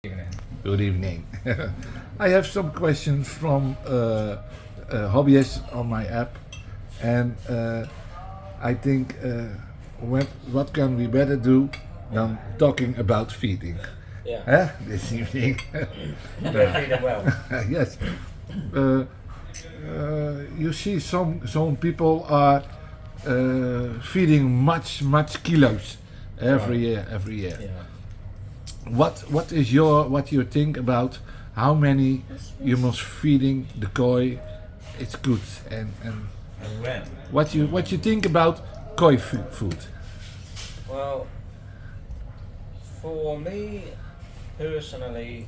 Evening. Good evening. I have some questions from hobbyists on my app, and I think what can we better do than talking about feeding? Yeah. This evening. You're feeling well. Yes. Uh, you see, some people are feeding much kilos every Right. year. Every year. Yeah. What you think about how many you must feeding the koi? It's good, and And when? what you think about koi food? Well, for me personally,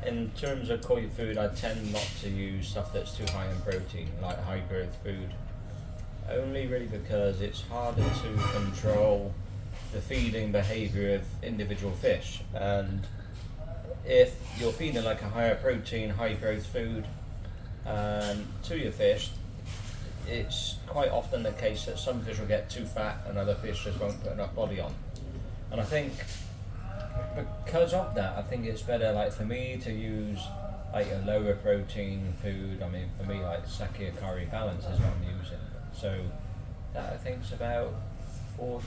in terms of koi food, I tend not to use stuff that's too high in protein, like high growth food. Only really because it's harder to control the feeding behaviour of individual fish. And if you're feeding like a higher protein, high growth food to your fish, it's quite often the case that some fish will get too fat and other fish just won't put enough body on. And I think because of that, I think it's better, like for me, to use like a lower protein food. I mean, for me, like sake curry balance is what I'm using. So that I think is about 40%,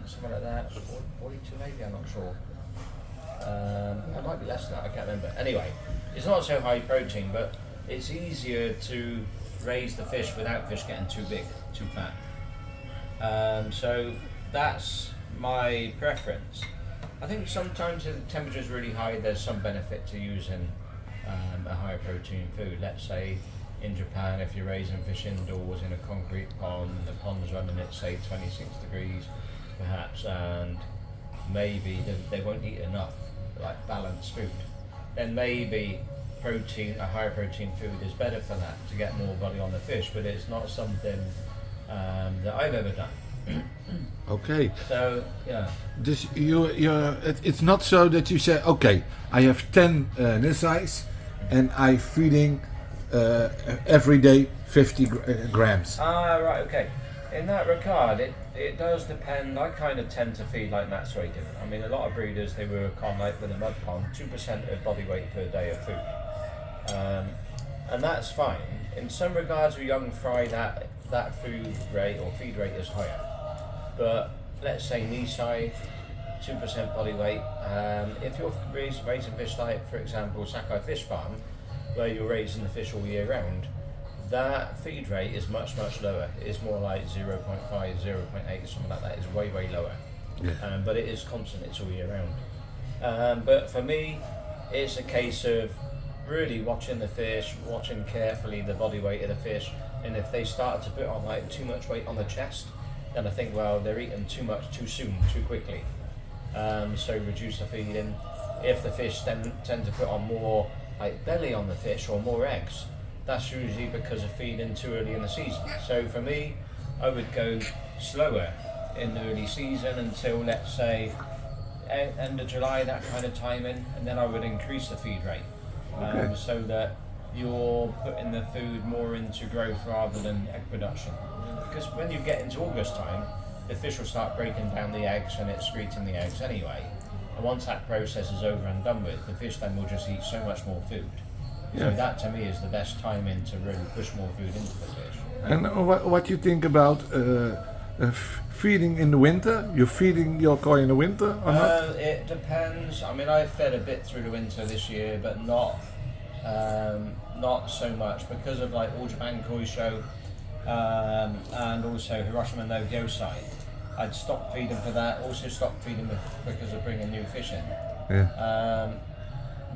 something like that. 42 maybe, I'm not sure. It might be less than that, I can't remember. Anyway, it's not so high protein, but it's easier to raise the fish without fish getting too big, too fat. So that's my preference. I think sometimes if the temperature is really high, there's some benefit to using a higher protein food. Let's say in Japan, if you're raising fish indoors in a concrete pond, the pond's running at say 26 degrees perhaps, and maybe they won't eat enough like balanced food, then maybe a higher protein food is better for that, to get more body on the fish, but it's not something that I've ever done. Okay. So yeah. It's not so that you say, okay, I have 10 this size, and I feeding every day 50 grams. Ah, right, okay. In that regard, it does depend. I kind of tend to feed like Matt's way did. I mean, a lot of breeders, they work on, like with a mud pond, 2% of body weight per day of food. And that's fine. In some regards, with young fry, that food rate or feed rate is higher. But let's say Nisai, 2% body weight. If you're raising fish like, for example, Sakai Fish Farm, where you're raising the fish all year round, that feed rate is much lower. It's more like 0.5, 0.8, something like that. It's way lower. Yeah. But it is constant, it's all year round. But for me, it's a case of really watching the fish, watching carefully the body weight of the fish, and if they start to put on like too much weight on the chest, then I think, well, they're eating too much too soon, too quickly. So reduce the feeding. If the fish then tend to put on more like belly on the fish or more eggs, that's usually because of feeding too early in the season. So for me, I would go slower in the early season until, let's say, end of July, that kind of timing, and then I would increase the feed rate. Okay. So that you're putting the food more into growth rather than egg production. Because when you get into August time, the fish will start breaking down the eggs and it's excreting the eggs anyway. And once that process is over and done with, the fish then will just eat so much more food. So that to me is the best timing to really push more food into the fish. And what you think about feeding in the winter? You're feeding your koi in the winter or not? It depends. I mean, I've fed a bit through the winter this year, but not so much because of like All Japan Koi Show and also Hiroshima no Gyosai. I'd stopped feeding for that. Also stopped feeding because of bringing new fish in. Yeah.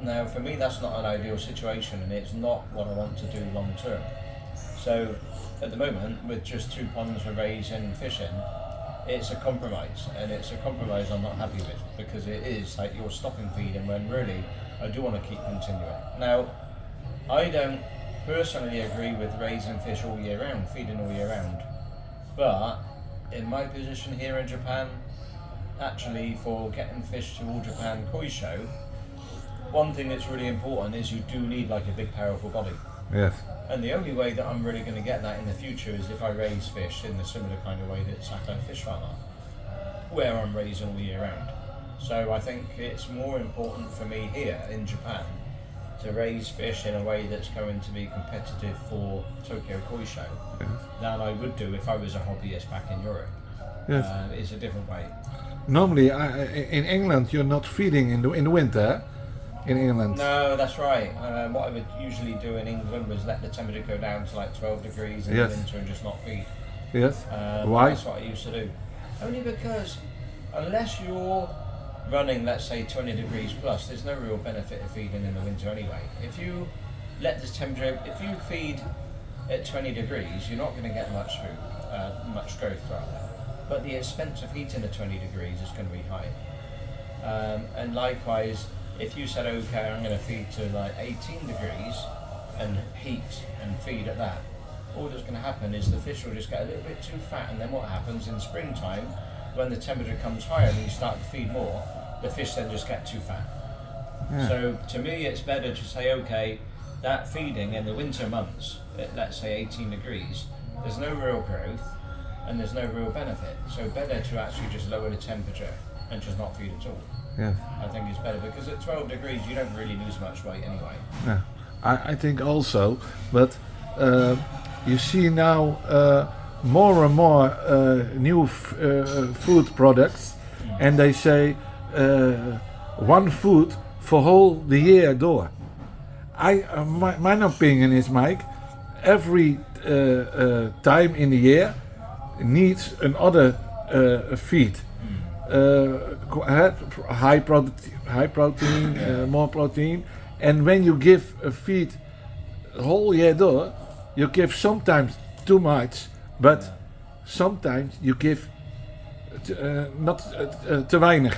Now, for me, that's not an ideal situation, and it's not what I want to do long term. So, at the moment, with just 2 ponds for raising fish in, it's a compromise, and it's a compromise I'm not happy with, because it is like you're stopping feeding when really I do want to keep continuing. Now, I don't personally agree with raising fish all year round, feeding all year round, but in my position here in Japan, actually for getting fish to All Japan Koi Show, one thing that's really important is you do need like a big powerful body. Yes. And the only way that I'm really going to get that in the future is if I raise fish in the similar kind of way that Sakai Fish Farm are, where I'm raising all year round. So I think it's more important for me here in Japan to raise fish in a way that's going to be competitive for Tokyo Koi Show than I would do if I was a hobbyist back in Europe. Yes. It's a different way. Normally, in England, you're not feeding in the winter. In England. No, that's right. What I would usually do in England was let the temperature go down to like 12 degrees in the winter and just not feed. Yes. Why? That's what I used to do. Only because unless you're running, let's say 20 degrees plus, there's no real benefit of feeding in the winter anyway. If you let the temperature, if you feed at 20 degrees, you're not going to get much food, much growth rather. But the expense of heating at 20 degrees is going to be high. And likewise, if you said, okay, I'm going to feed to like 18 degrees and heat and feed at that, all that's going to happen is the fish will just get a little bit too fat, and then what happens in springtime, when the temperature comes higher and you start to feed more, the fish then just get too fat. Yeah. So to me it's better to say, okay, that feeding in the winter months at let's say 18 degrees, there's no real growth and there's no real benefit. So better to actually just lower the temperature and just not feed at all. Yeah. I think it's better because at 12 degrees you don't really lose much weight anyway. Yeah. I think also, but you see now more and more new food products, and they say one food for whole the year door. My opinion is, Mike, every time in the year needs another feed. High protein, more protein, and when you give a feed whole year door, you give sometimes too much, but sometimes you give not te weinig.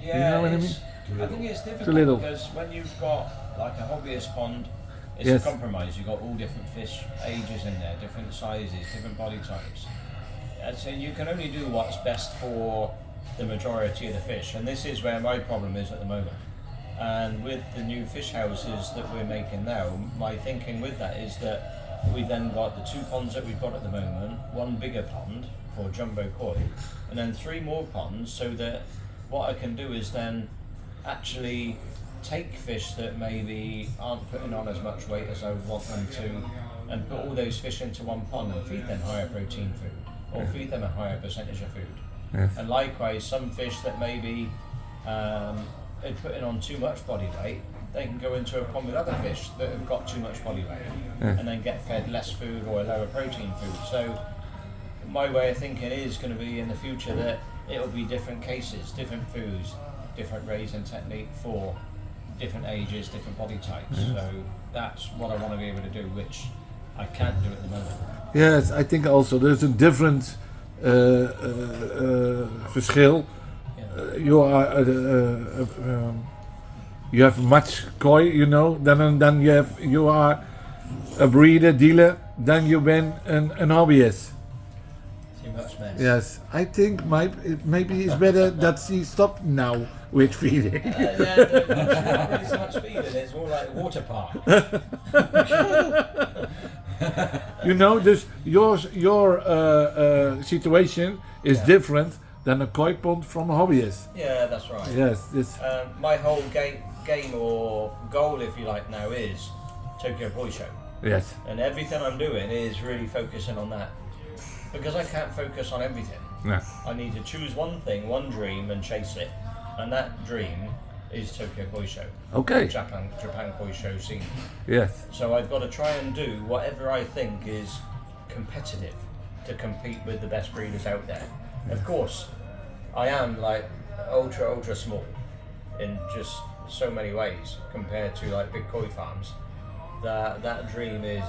Yeah, you know what I mean? I think it's difficult because when you've got like a hobbyist pond, it's a compromise. You've got all different fish ages in there, different sizes, different body types. And so you can only do what's best for the majority of the fish, and this is where my problem is at the moment. And with the new fish houses that we're making now, my thinking with that is that we then got the 2 ponds that we've got at the moment, 1 bigger pond for jumbo koi, and then 3 more ponds, so that what I can do is then actually take fish that maybe aren't putting on as much weight as I would want them to, and put all those fish into 1 pond and feed them higher protein food, or feed them a higher percentage of food. Yes. And likewise, some fish that maybe are putting on too much body weight, they can go into a pond with other fish that have got too much body weight, and then get fed less food or a lower protein food. So my way of thinking is going to be in the future that it'll be different cases, different foods, different raising technique for different ages, different body types. So that's what I want to be able to do, which I can't do at the moment. Yes, I think also there's a different verschil. You have much koi, you know, then you are a breeder, dealer, then you been an hobbyist. Too much mess. Yes, I think maybe it's better that she stopped now with feeding. Yeah, it's not much feeding, it's more like a water park. You know, this your situation is different than a koi pond from a hobbyist. Yeah, that's right. Yes, this. My whole game or goal, if you like, now is Tokyo Koi Show. Yes. And everything I'm doing is really focusing on that, because I can't focus on everything. No. I need to choose one thing, one dream, and chase it. And that dream is Tokyo Koi Show. Okay. Japan Koi Show scene. Yes. So I've got to try and do whatever I think is competitive to compete with the best breeders out there. Of course, I am like ultra small in just so many ways compared to like big koi farms. That dream is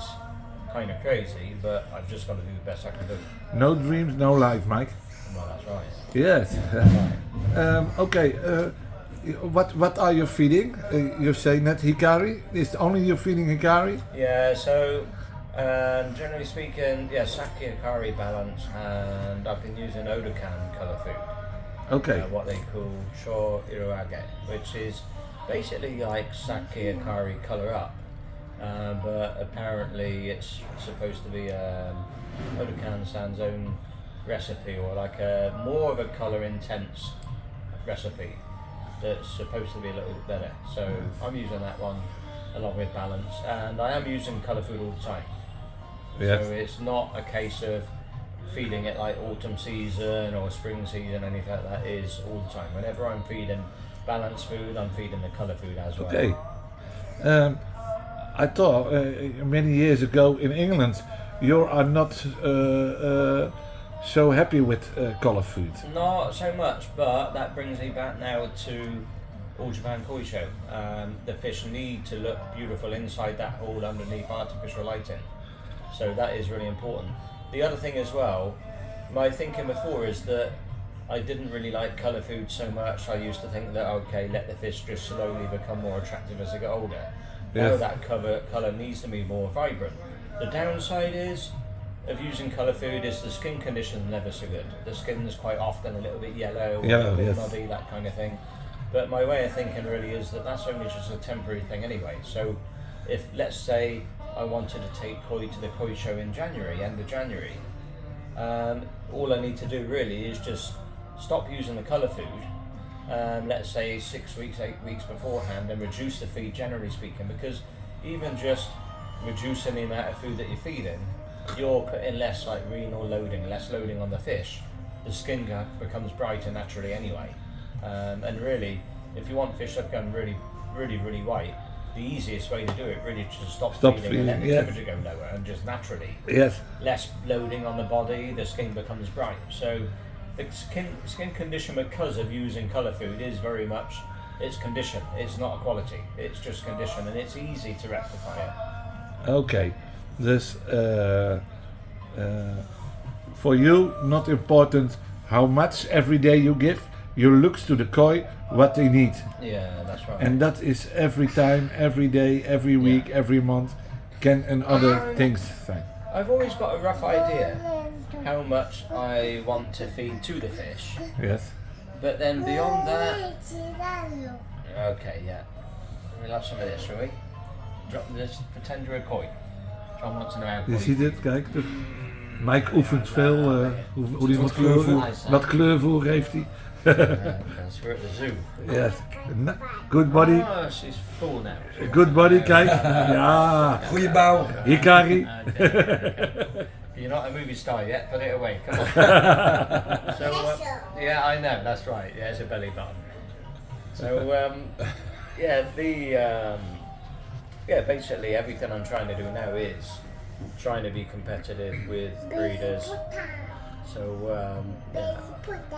kind of crazy, but I've just got to do the best I can do. No dreams, no life, Mike. Well, that's right. Yes. Okay. What are you feeding? You say net hikari. Is only you feeding hikari? Yeah. So generally speaking, yeah, sake hikari balance, and I've been using Odokan colour food. Okay. What they call cho iroage, which is basically like sake hikari colour up. But apparently it's supposed to be Odokan-san's own recipe, or like a more of a colour intense recipe. that's supposed to be a little bit better. So I'm using that one along with balance, and I am using colour food all the time. Yes. So it's not a case of feeding it like autumn season or spring season, anything like that. Is all the time. Whenever I'm feeding balanced food, I'm feeding the colour food as well. Okay. I thought many years ago in England, you are not so happy with colour food. Not so much, but that brings me back now to All Japan Koi Show. The fish need to look beautiful inside that hole underneath artificial lighting. So that is really important. The other thing as well, my thinking before is that I didn't really like colour food so much. I used to think that, okay, let the fish just slowly become more attractive as they get older. Now Yes. that colour needs to be more vibrant. The downside is of using colour food is the skin condition is never so good. The skin's quite often a little bit yellow, a Yellow, little bit yes. muddy, that kind of thing. But my way of thinking really is that that's only just a temporary thing anyway. So if, let's say, I wanted to take koi to the koi show in January, end of January, all I need to do really is just stop using the colour food, let's say 6 weeks, 8 weeks beforehand, and reduce the feed, generally speaking, because even just reducing the amount of food that you're feeding, you're putting less like renal loading, less loading on the fish. The skin becomes brighter naturally anyway. And really, if you want fish that become really, really, really white, the easiest way to do it really is to stop feeding and let the temperature go lower, and just naturally less loading on the body, the skin becomes bright. So the skin condition, because of using colour food, is very much, it's condition, it's not a quality, it's just condition, and it's easy to rectify it. Okay, dus for you not important how much every day you give, you looks to the koi what they need. Yeah, that's right. And that is every time, every day, every week, every month, can and other things zijn. I've always got a rough idea how much I want to feed to the fish, Yes. but then beyond that, okay, yeah, we'll have some of this, shall we? Pretend you're a koi. John wants to know how Je koi ziet het, kijk. Mike oefent veel, hoe die wat kleurvoer. kleurvoer heeft hij. Because we're at the zoo. Yes. Good body. Oh, she's full now. Good body, kijk. Ja. Goeie bouw. Hikari. Okay. You're not a movie star yet, put it away, come on. So, yeah, I know, that's right, yeah, it's a belly button. So, yeah, basically everything I'm trying to do now is trying to be competitive with breeders. So, yeah.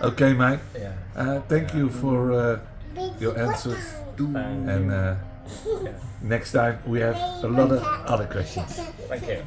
Okay, Mike. Yeah. Thank you for your answers. Thank And you. next time we have a lot of other questions. Thank you.